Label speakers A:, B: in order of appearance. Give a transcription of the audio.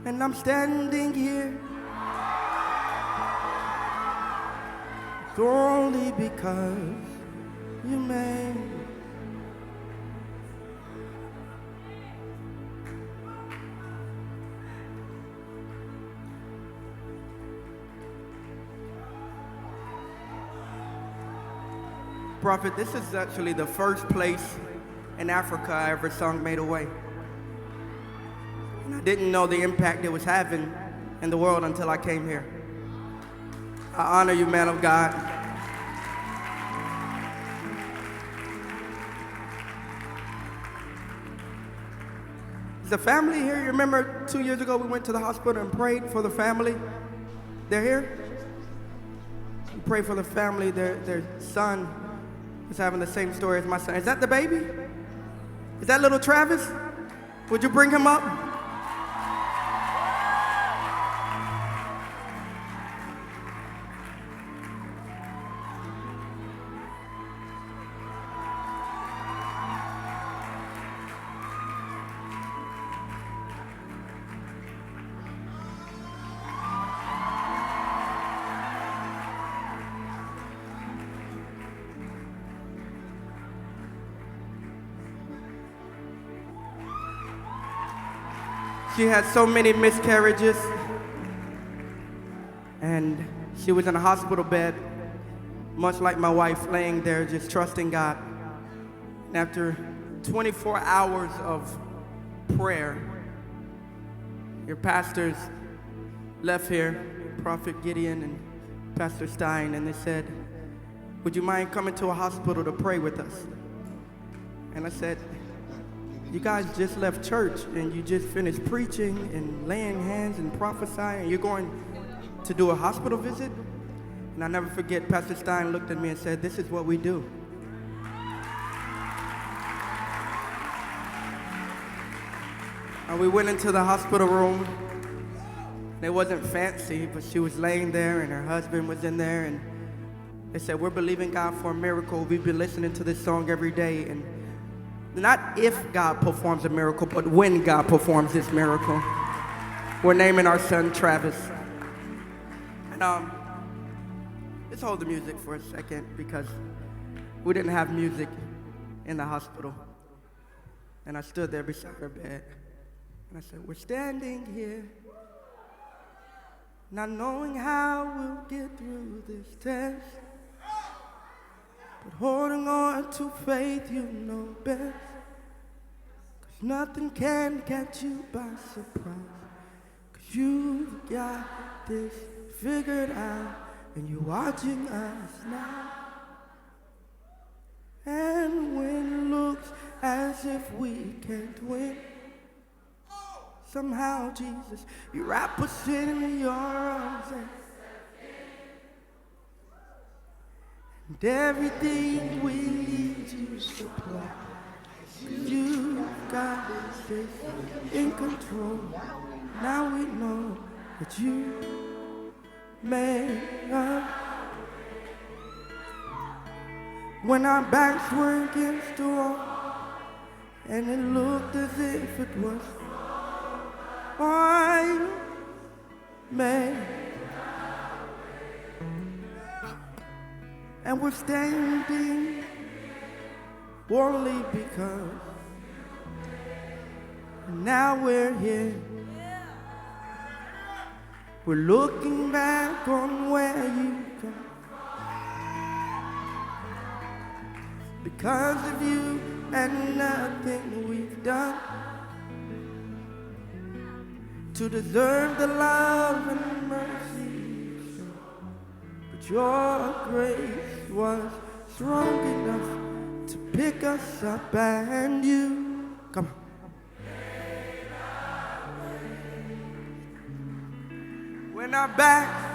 A: and I'm standing here only because you made. Prophet, this is actually the first place in Africa I ever sung Made a Way. And I didn't know the impact it was having in the world until I came here. I honor you, man of God. Is the family here? You remember 2 years ago we went to the hospital and prayed for the family? They're here? We prayed for the family. Their son is having the same story as my son. Is that the baby? Is that little Travis? Would you bring him up? She had so many miscarriages, and she was in a hospital bed, much like my wife, laying there just trusting God. And after 24 hours of prayer, your pastors left here, Prophet Gideon and Pastor Stein, and they said, would you mind coming to a hospital to pray with us? And I said, you guys just left church and you just finished preaching and laying hands and prophesying, and you're going to do a hospital visit? And I'll never forget, Pastor Stein looked at me and said, this is what we do. And we went into the hospital room. It wasn't fancy, but she was laying there and her husband was in there, and they said, we're believing God for a miracle. We've been listening to this song every day, and not if God performs a miracle, but when God performs this miracle. We're naming our son Travis. And let's hold the music for a second, because we didn't have music in the hospital. And I stood there beside her bed, and I said, we're standing here, not knowing how we'll get through this test, but holding on to faith, you know best. 'Cause nothing can catch you by surprise. 'Cause you've got this figured out, and you're watching us now. And when it looks as if we can't win, somehow, Jesus, you wrap us in your arms, and everything we need you supply. You got this in control. Now we know that you made us. When our backs were against the wall, and it looked as if it was I made. And we're standing only because now we're here. We're looking back on where you come. Because of you and nothing we've done to deserve the love and mercy, but your grace was strong enough to pick us up, and you, come on. When our backs